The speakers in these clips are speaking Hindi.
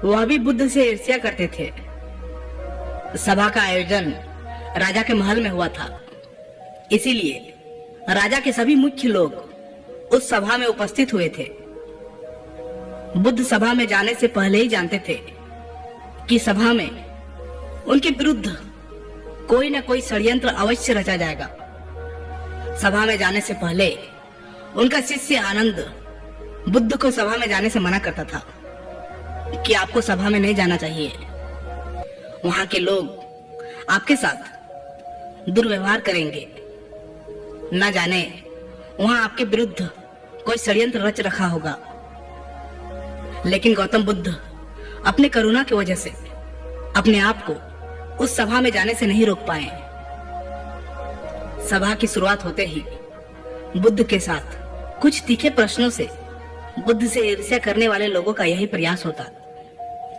वह भी बुद्ध से ईर्ष्या करते थे। सभा का आयोजन राजा के महल में हुआ था, इसीलिए राजा के सभी मुख्य लोग उस सभा में उपस्थित हुए थे। बुद्ध सभा में जाने से पहले ही जानते थे कि सभा में उनके विरुद्ध कोई न कोई षड्यंत्र अवश्य रचा जाएगा। सभा में जाने से पहले उनका शिष्य आनंद बुद्ध को सभा में जाने से मना करता था कि आपको सभा में नहीं जाना चाहिए, वहां के लोग आपके साथ दुर्व्यवहार करेंगे, न जाने वहां आपके विरुद्ध कोई षड्यंत्र रच रखा होगा। लेकिन गौतम बुद्ध अपने करुणा की वजह से अपने आप को उस सभा में जाने से नहीं रोक पाए। सभा की शुरुआत होते ही बुद्ध के साथ कुछ तीखे प्रश्नों से बुद्ध से ईर्ष्या करने वाले लोगों का यही प्रयास होता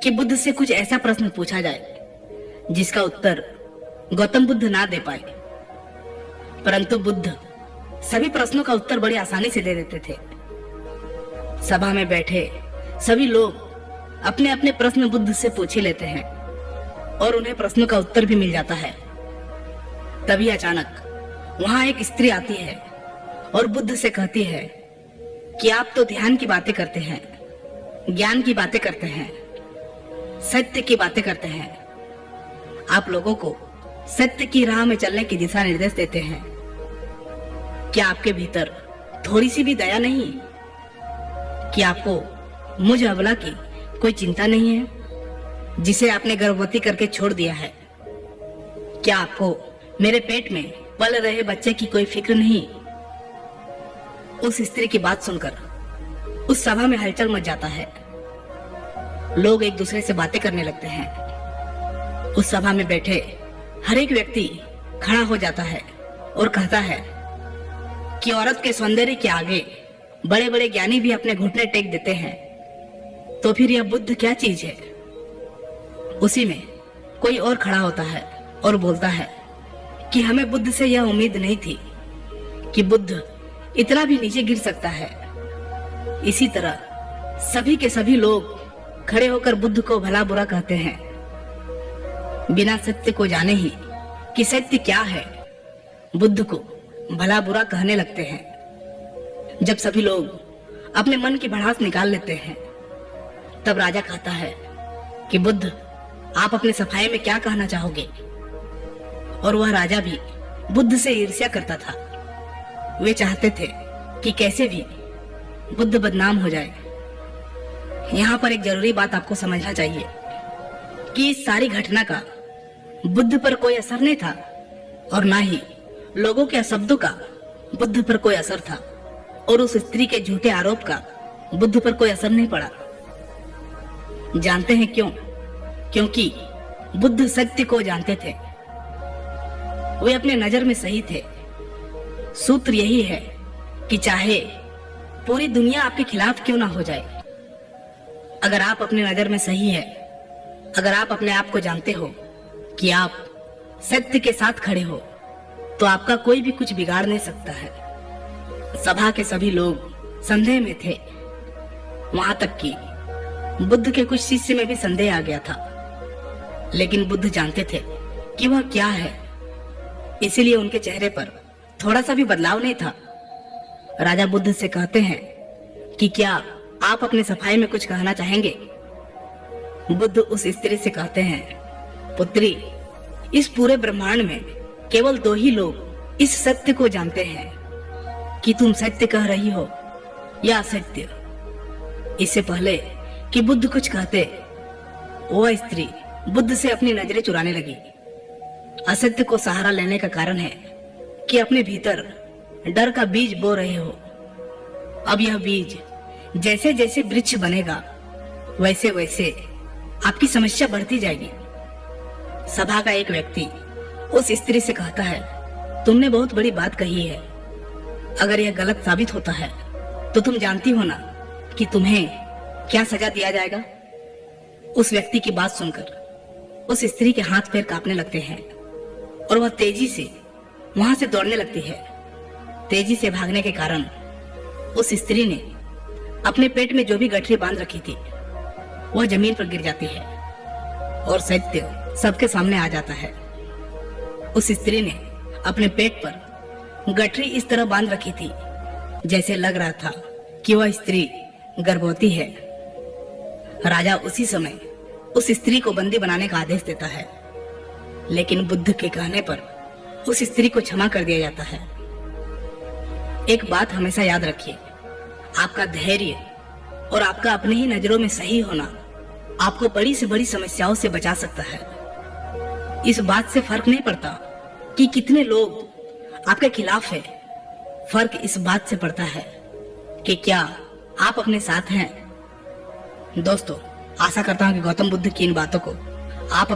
कि बुद्ध से कुछ ऐसा प्रश्न पूछा जाए जिसका उत्तर गौतम बुद्ध ना दे पाए। परंतु बुद्ध सभी प्रश्नों का उत्तर बड़ी आसानी से दे देते थे। सभा में बैठे सभी लोग अपने अपने प्रश्न बुद्ध से पूछ ही लेते हैं और उन्हें प्रश्नों का उत्तर भी मिल जाता है। तभी अचानक वहां एक स्त्री आती है और बुद्ध से कहती है कि आप तो ध्यान की बातें करते हैं, ज्ञान की बातें करते हैं, सत्य की बातें करते हैं, आप लोगों को सत्य की राह में चलने की दिशा निर्देश देते हैं। क्या आपके भीतर थोड़ी सी भी दया नहीं? कि आपको मुझ अबला की कोई चिंता नहीं है जिसे आपने गर्भवती करके छोड़ दिया है? क्या आपको मेरे पेट में पल रहे बच्चे की कोई फिक्र नहीं? उस स्त्री की बात सुनकर उस सभा में हलचल मच जाता है। लोग एक दूसरे से बातें करने लगते हैं। उस सभा में बैठे हर एक व्यक्ति खड़ा हो जाता है और कहता है कि औरत के सौंदर्य के आगे बड़े बड़े ज्ञानी भी अपने घुटने टेक देते हैं, तो फिर यह बुद्ध क्या चीज है? उसी में कोई और खड़ा होता है और बोलता है कि हमें बुद्ध से यह उम्मीद नहीं थी कि बुद्ध इतना भी नीचे गिर सकता है। इसी तरह सभी के सभी लोग खड़े होकर बुद्ध को भला बुरा कहते हैं, बिना सत्य को जाने ही कि सत्य क्या है बुद्ध को भला बुरा कहने लगते हैं। जब सभी लोग अपने मन की भड़ास निकाल लेते हैं तब राजा कहता है कि बुद्ध आप अपने सफाई में क्या कहना चाहोगे? और वह राजा भी बुद्ध से ईर्ष्या करता था। वे चाहते थे कि कैसे भी बुद्ध बदनाम हो जाए। यहाँ पर एक जरूरी बात आपको समझना चाहिए कि इस सारी घटना का बुद्ध पर कोई असर नहीं था और ना ही लोगों के शब्दों का बुद्ध पर कोई असर था, और उस स्त्री के झूठे आरोप का बुद्ध पर कोई असर नहीं पड़ा। जानते हैं क्यों? क्योंकि बुद्ध सत्य को जानते थे। वे अपने नजर में सही थे। सूत्र यही है कि चाहे पूरी दुनिया आपके खिलाफ क्यों ना हो जाए, अगर आप अपनी नजर में सही है, अगर आप अपने आप को जानते हो कि आप सत्य के साथ खड़े हो, तो आपका कोई भी कुछ बिगाड़ नहीं सकता है। सभा के सभी लोग संदेह में थे, वहां तक कि बुद्ध के कुछ शिष्य में भी संदेह आ गया था। लेकिन बुद्ध जानते थे कि वह क्या है, इसीलिए उनके चेहरे पर थोड़ा सा भी बदलाव नहीं था। राजा बुद्ध से कहते हैं कि क्या आप अपनी सफाई में कुछ कहना चाहेंगे? बुद्ध उस स्त्री से कहते हैं, पुत्री, इस पूरे ब्रह्मांड में केवल दो ही लोग इस सत्य को जानते हैं कि तुम सत्य कह रही हो या असत्य। इससे पहले कि बुद्ध कुछ कहते, वह स्त्री बुद्ध से अपनी नजरें चुराने लगी। असत्य को सहारा लेने का कारण है कि अपने भीतर डर का बीज बो रहे हो। अब यह बीज जैसे जैसे वृक्ष बनेगा वैसे वैसे आपकी समस्या बढ़ती जाएगी। सभा का एक व्यक्ति उस स्त्री से कहता है, तुमने बहुत बड़ी बात कही है। अगर यह गलत साबित होता है तो तुम जानती हो ना कि तुम्हें क्या सजा दिया जाएगा। उस व्यक्ति की बात सुनकर उस स्त्री के हाथ पैर कांपने लगते हैं और वह तेजी से वहां से दौड़ने लगती है। तेजी से भागने के कारण उस स्त्री ने अपने पेट में जो भी गठरी बांध रखी थी वह जमीन पर गिर जाती है और सत्य सबके सामने आ जाता है। उस स्त्री ने अपने पेट पर गठरी इस तरह बांध रखी थी जैसे लग रहा था कि वह स्त्री गर्भवती है। राजा उसी समय उस स्त्री को बंदी बनाने का आदेश देता है, लेकिन बुद्ध के कहने पर उस स्त्री को क्षमा कर दिया जाता है। एक बात हमेशा याद रखिए, आपका धैर्य और आपका अपने ही नजरों में सही होना आपको बड़ी से बड़ी समस्याओं से बचा सकता है। इस बात से फर्क नहीं पड़ता कि कितने लोग आपके खिलाफ है, फर्क इस बात से पड़ता है कि क्या आप अपने साथ हैं। दोस्तों, आशा करता हूं कि गौतम बुद्ध की इन बातों को आप